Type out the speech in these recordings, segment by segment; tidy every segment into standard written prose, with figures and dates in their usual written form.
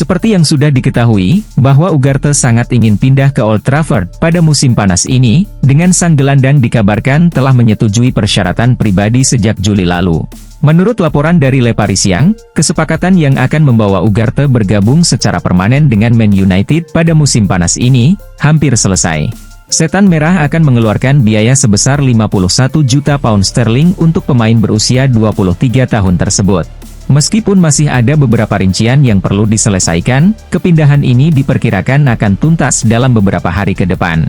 Seperti yang sudah diketahui, bahwa Ugarte sangat ingin pindah ke Old Trafford pada musim panas ini, dengan sang gelandang dikabarkan telah menyetujui persyaratan pribadi sejak Juli lalu. Menurut laporan dari Le Parisien, kesepakatan yang akan membawa Ugarte bergabung secara permanen dengan Man United pada musim panas ini, hampir selesai. Setan Merah akan mengeluarkan biaya sebesar 51 juta pound sterling untuk pemain berusia 23 tahun tersebut. Meskipun masih ada beberapa rincian yang perlu diselesaikan, kepindahan ini diperkirakan akan tuntas dalam beberapa hari ke depan.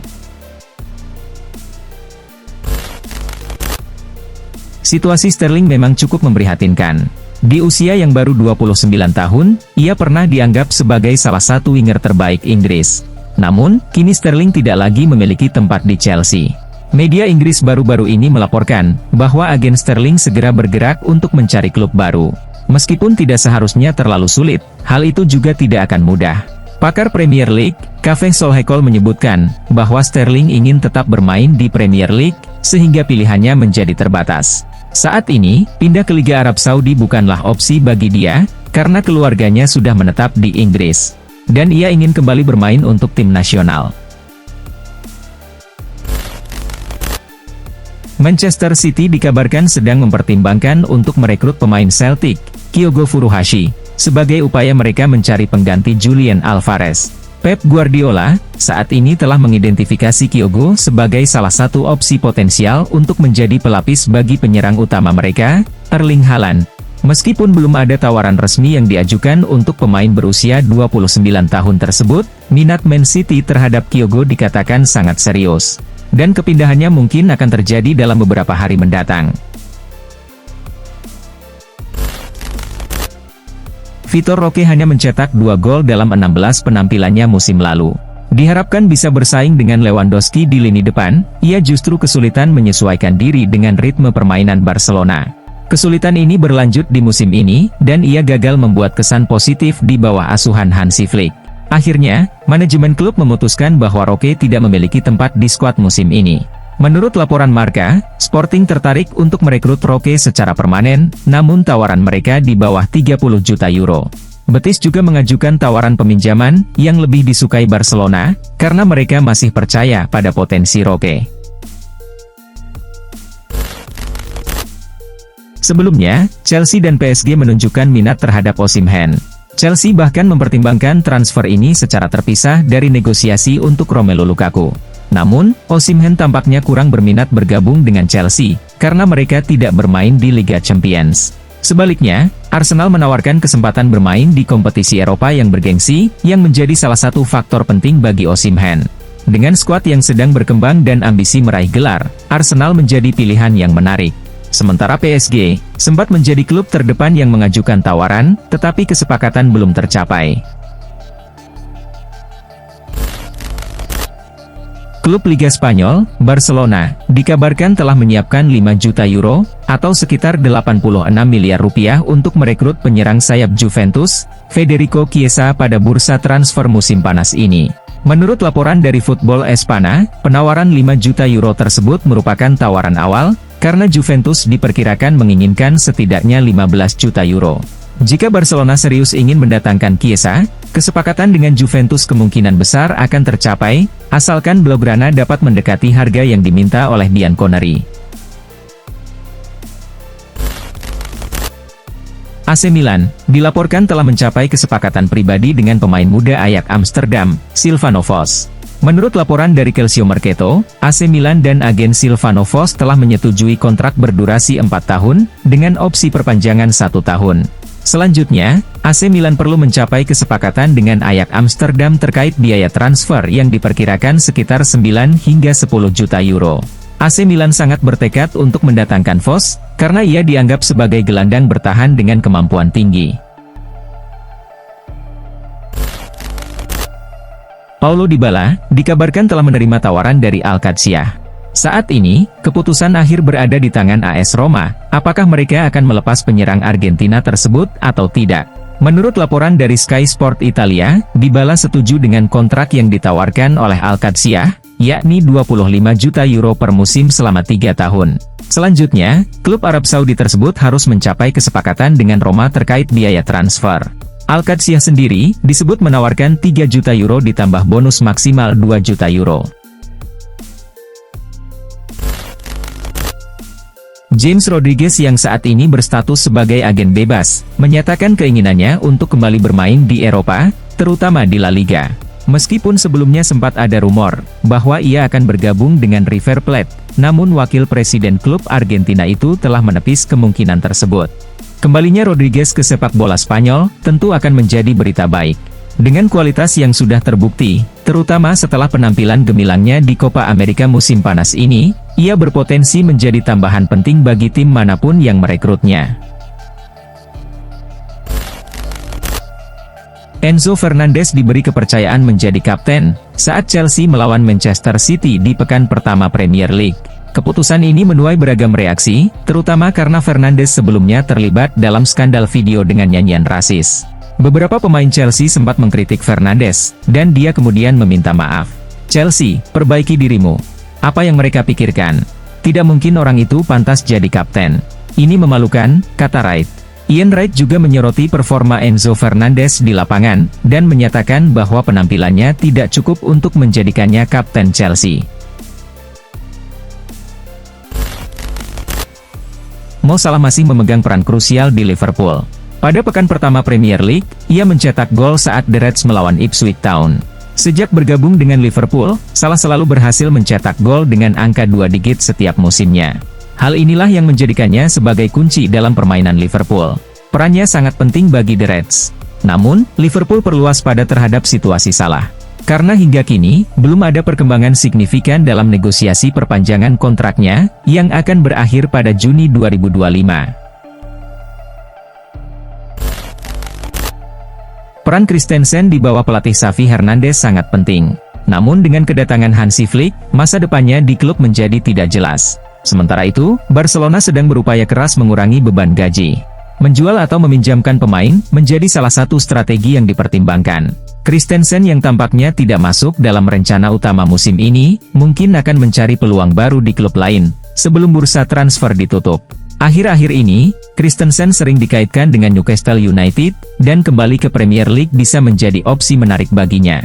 Situasi Sterling memang cukup memprihatinkan. Di usia yang baru 29 tahun, ia pernah dianggap sebagai salah satu winger terbaik Inggris. Namun, kini Sterling tidak lagi memiliki tempat di Chelsea. Media Inggris baru-baru ini melaporkan bahwa agen Sterling segera bergerak untuk mencari klub baru. Meskipun tidak seharusnya terlalu sulit, hal itu juga tidak akan mudah. Pakar Premier League, Kevin Solhekol menyebutkan bahwa Sterling ingin tetap bermain di Premier League, sehingga pilihannya menjadi terbatas. Saat ini, pindah ke Liga Arab Saudi bukanlah opsi bagi dia, karena keluarganya sudah menetap di Inggris. Dan ia ingin kembali bermain untuk tim nasional. Manchester City dikabarkan sedang mempertimbangkan untuk merekrut pemain Celtic, Kyogo Furuhashi, sebagai upaya mereka mencari pengganti Julian Alvarez. Pep Guardiola, saat ini telah mengidentifikasi Kyogo sebagai salah satu opsi potensial untuk menjadi pelapis bagi penyerang utama mereka, Erling Haaland. Meskipun belum ada tawaran resmi yang diajukan untuk pemain berusia 29 tahun tersebut, minat Man City terhadap Kyogo dikatakan sangat serius. Dan kepindahannya mungkin akan terjadi dalam beberapa hari mendatang. Vitor Roque hanya mencetak 2 gol dalam 16 penampilannya musim lalu. Diharapkan bisa bersaing dengan Lewandowski di lini depan, ia justru kesulitan menyesuaikan diri dengan ritme permainan Barcelona. Kesulitan ini berlanjut di musim ini, dan ia gagal membuat kesan positif di bawah asuhan Hansi Flick. Akhirnya, manajemen klub memutuskan bahwa Roque tidak memiliki tempat di skuad musim ini. Menurut laporan Marca, Sporting tertarik untuk merekrut Roque secara permanen, namun tawaran mereka di bawah 30 juta euro. Betis juga mengajukan tawaran peminjaman, yang lebih disukai Barcelona, karena mereka masih percaya pada potensi Roque. Sebelumnya, Chelsea dan PSG menunjukkan minat terhadap Osimhen. Chelsea bahkan mempertimbangkan transfer ini secara terpisah dari negosiasi untuk Romelu Lukaku. Namun, Osimhen tampaknya kurang berminat bergabung dengan Chelsea, karena mereka tidak bermain di Liga Champions. Sebaliknya, Arsenal menawarkan kesempatan bermain di kompetisi Eropa yang bergengsi, yang menjadi salah satu faktor penting bagi Osimhen. Dengan skuad yang sedang berkembang dan ambisi meraih gelar, Arsenal menjadi pilihan yang menarik. Sementara PSG, sempat menjadi klub terdepan yang mengajukan tawaran, tetapi kesepakatan belum tercapai. Klub Liga Spanyol, Barcelona, dikabarkan telah menyiapkan 5 juta euro, atau sekitar 86 miliar rupiah untuk merekrut penyerang sayap Juventus, Federico Chiesa pada bursa transfer musim panas ini. Menurut laporan dari Football Espana, penawaran 5 juta euro tersebut merupakan tawaran awal, karena Juventus diperkirakan menginginkan setidaknya 15 juta euro. Jika Barcelona serius ingin mendatangkan Chiesa, kesepakatan dengan Juventus kemungkinan besar akan tercapai, asalkan Blaugrana dapat mendekati harga yang diminta oleh Bianconeri. AC Milan, dilaporkan telah mencapai kesepakatan pribadi dengan pemain muda Ajax Amsterdam, Silvano Vos. Menurut laporan dari Calcio Mercato, AC Milan dan agen Silvano Vos telah menyetujui kontrak berdurasi 4 tahun, dengan opsi perpanjangan 1 tahun. Selanjutnya, AC Milan perlu mencapai kesepakatan dengan Ajax Amsterdam terkait biaya transfer yang diperkirakan sekitar 9 hingga 10 juta euro. AC Milan sangat bertekad untuk mendatangkan Vos, karena ia dianggap sebagai gelandang bertahan dengan kemampuan tinggi. Paulo Dybala, dikabarkan telah menerima tawaran dari Al-Qadsiah. Saat ini, keputusan akhir berada di tangan AS Roma, apakah mereka akan melepas penyerang Argentina tersebut atau tidak. Menurut laporan dari Sky Sport Italia, Dybala setuju dengan kontrak yang ditawarkan oleh Al-Qadsiah, yakni 25 juta euro per musim selama 3 tahun. Selanjutnya, klub Arab Saudi tersebut harus mencapai kesepakatan dengan Roma terkait biaya transfer. Al-Qadsiah sendiri disebut menawarkan 3 juta euro ditambah bonus maksimal 2 juta euro. James Rodriguez yang saat ini berstatus sebagai agen bebas, menyatakan keinginannya untuk kembali bermain di Eropa, terutama di La Liga. Meskipun sebelumnya sempat ada rumor bahwa ia akan bergabung dengan River Plate, namun wakil presiden klub Argentina itu telah menepis kemungkinan tersebut. Kembalinya Rodriguez ke sepak bola Spanyol tentu akan menjadi berita baik. Dengan kualitas yang sudah terbukti, terutama setelah penampilan gemilangnya di Copa America musim panas ini, ia berpotensi menjadi tambahan penting bagi tim manapun yang merekrutnya. Enzo Fernandez diberi kepercayaan menjadi kapten saat Chelsea melawan Manchester City di pekan pertama Premier League. Keputusan ini menuai beragam reaksi, terutama karena Fernandes sebelumnya terlibat dalam skandal video dengan nyanyian rasis. Beberapa pemain Chelsea sempat mengkritik Fernandes, dan dia kemudian meminta maaf. "Chelsea, perbaiki dirimu. Apa yang mereka pikirkan? Tidak mungkin orang itu pantas jadi kapten. Ini memalukan," kata Wright. Ian Wright juga menyoroti performa Enzo Fernandez di lapangan, dan menyatakan bahwa penampilannya tidak cukup untuk menjadikannya kapten Chelsea. Mo Salah masih memegang peran krusial di Liverpool. Pada pekan pertama Premier League, ia mencetak gol saat The Reds melawan Ipswich Town. Sejak bergabung dengan Liverpool, Salah selalu berhasil mencetak gol dengan angka 2 digit setiap musimnya. Hal inilah yang menjadikannya sebagai kunci dalam permainan Liverpool. Perannya sangat penting bagi The Reds. Namun, Liverpool perlu waspada terhadap situasi Salah. Karena hingga kini, belum ada perkembangan signifikan dalam negosiasi perpanjangan kontraknya, yang akan berakhir pada Juni 2025. Peran Christensen di bawah pelatih Xavi Hernandez sangat penting. Namun dengan kedatangan Hansi Flick, masa depannya di klub menjadi tidak jelas. Sementara itu, Barcelona sedang berupaya keras mengurangi beban gaji. Menjual atau meminjamkan pemain menjadi salah satu strategi yang dipertimbangkan. Christensen yang tampaknya tidak masuk dalam rencana utama musim ini, mungkin akan mencari peluang baru di klub lain, sebelum bursa transfer ditutup. Akhir-akhir ini, Christensen sering dikaitkan dengan Newcastle United, dan kembali ke Premier League bisa menjadi opsi menarik baginya.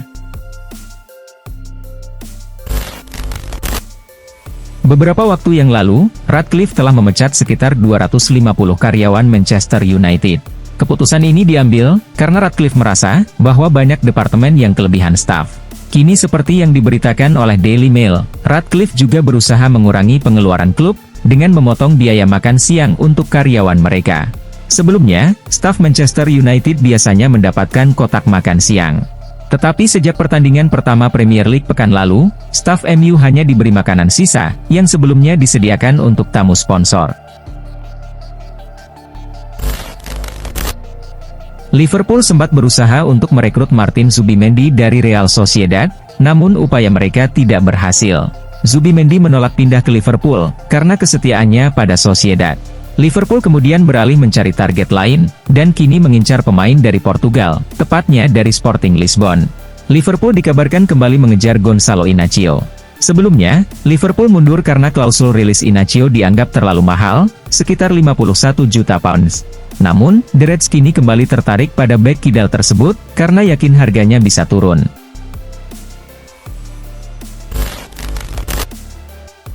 Beberapa waktu yang lalu, Ratcliffe telah memecat sekitar 250 karyawan Manchester United. Keputusan ini diambil karena Ratcliffe merasa bahwa banyak departemen yang kelebihan staf. Kini seperti yang diberitakan oleh Daily Mail, Ratcliffe juga berusaha mengurangi pengeluaran klub dengan memotong biaya makan siang untuk karyawan mereka. Sebelumnya, staf Manchester United biasanya mendapatkan kotak makan siang. Tetapi sejak pertandingan pertama Premier League pekan lalu, staf MU hanya diberi makanan sisa, yang sebelumnya disediakan untuk tamu sponsor. Liverpool sempat berusaha untuk merekrut Martin Zubimendi dari Real Sociedad, namun upaya mereka tidak berhasil. Zubimendi menolak pindah ke Liverpool, karena kesetiaannya pada Sociedad. Liverpool kemudian beralih mencari target lain, dan kini mengincar pemain dari Portugal, tepatnya dari Sporting Lisbon. Liverpool dikabarkan kembali mengejar Gonzalo Inacio. Sebelumnya, Liverpool mundur karena klausul rilis Inacio dianggap terlalu mahal, sekitar 51 juta pounds. Namun, The Reds kini kembali tertarik pada bek kidal tersebut, karena yakin harganya bisa turun.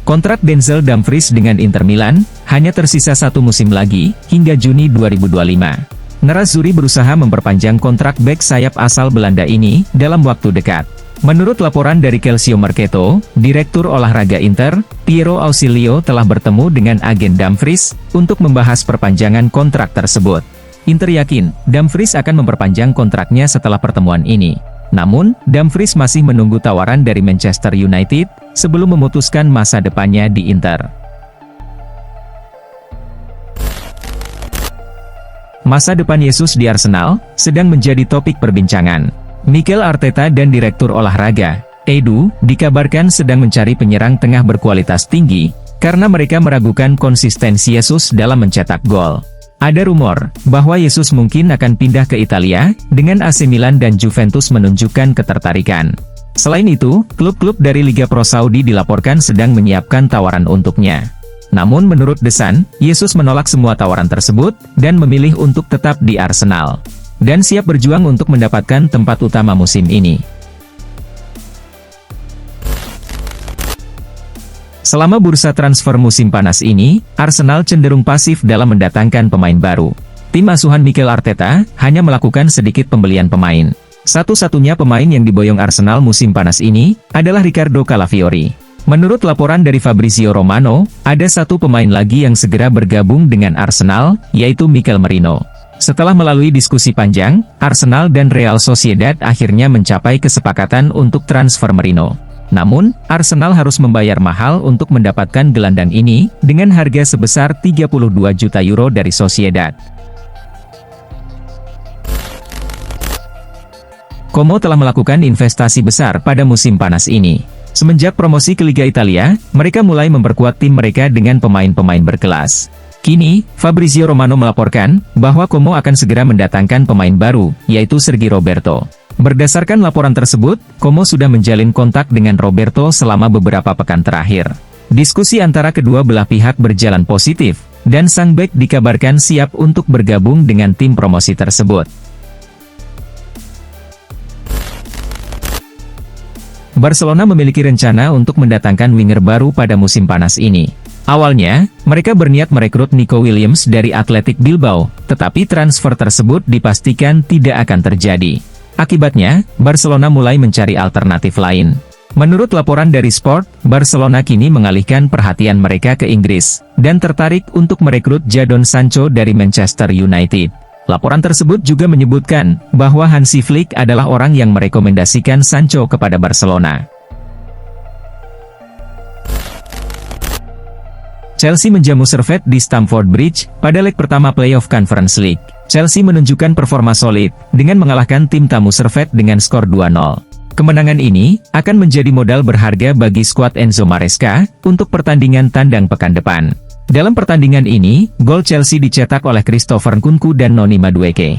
Kontrak Denzel Dumfries dengan Inter Milan hanya tersisa 1 musim lagi, hingga Juni 2025. Nerazzurri berusaha memperpanjang kontrak bek sayap asal Belanda ini dalam waktu dekat. Menurut laporan dari Calcio Mercato, Direktur Olahraga Inter, Piero Ausilio telah bertemu dengan agen Dumfries untuk membahas perpanjangan kontrak tersebut. Inter yakin, Dumfries akan memperpanjang kontraknya setelah pertemuan ini. Namun, Dumfries masih menunggu tawaran dari Manchester United, sebelum memutuskan masa depannya di Inter. Masa depan Jesus di Arsenal, sedang menjadi topik perbincangan. Mikel Arteta dan Direktur Olahraga, Edu, dikabarkan sedang mencari penyerang tengah berkualitas tinggi, karena mereka meragukan konsistensi Jesus dalam mencetak gol. Ada rumor bahwa Jesus mungkin akan pindah ke Italia, dengan AC Milan dan Juventus menunjukkan ketertarikan. Selain itu, klub-klub dari Liga Pro Saudi dilaporkan sedang menyiapkan tawaran untuknya. Namun menurut The Sun, Jesus menolak semua tawaran tersebut, dan memilih untuk tetap di Arsenal. dan siap berjuang untuk mendapatkan tempat utama musim ini. Selama bursa transfer musim panas ini, Arsenal cenderung pasif dalam mendatangkan pemain baru. Tim asuhan Mikel Arteta hanya melakukan sedikit pembelian pemain. Satu-satunya pemain yang diboyong Arsenal musim panas ini adalah Ricardo Calafiori. Menurut laporan dari Fabrizio Romano, ada satu pemain lagi yang segera bergabung dengan Arsenal, yaitu Mikel Merino. Setelah melalui diskusi panjang, Arsenal dan Real Sociedad akhirnya mencapai kesepakatan untuk transfer Merino. Namun, Arsenal harus membayar mahal untuk mendapatkan gelandang ini, dengan harga sebesar 32 juta euro dari Sociedad. Como telah melakukan investasi besar pada musim panas ini. Semenjak promosi ke Liga Italia, mereka mulai memperkuat tim mereka dengan pemain-pemain berkelas. Kini, Fabrizio Romano melaporkan bahwa Como akan segera mendatangkan pemain baru, yaitu Sergi Roberto. Berdasarkan laporan tersebut, Como sudah menjalin kontak dengan Roberto selama beberapa pekan terakhir. Diskusi antara kedua belah pihak berjalan positif, dan sang bek dikabarkan siap untuk bergabung dengan tim promosi tersebut. Barcelona memiliki rencana untuk mendatangkan winger baru pada musim panas ini. Awalnya, mereka berniat merekrut Nico Williams dari Athletic Bilbao, tetapi transfer tersebut dipastikan tidak akan terjadi. Akibatnya, Barcelona mulai mencari alternatif lain. Menurut laporan dari Sport, Barcelona kini mengalihkan perhatian mereka ke Inggris, dan tertarik untuk merekrut Jadon Sancho dari Manchester United. Laporan tersebut juga menyebutkan bahwa Hansi Flick adalah orang yang merekomendasikan Sancho kepada Barcelona. Chelsea menjamu Servette di Stamford Bridge pada leg pertama playoff Conference League. Chelsea menunjukkan performa solid dengan mengalahkan tim tamu Servette dengan skor 2-0. Kemenangan ini akan menjadi modal berharga bagi skuad Enzo Maresca untuk pertandingan tandang pekan depan. Dalam pertandingan ini, gol Chelsea dicetak oleh Christopher Nkunku dan Noni Madueke.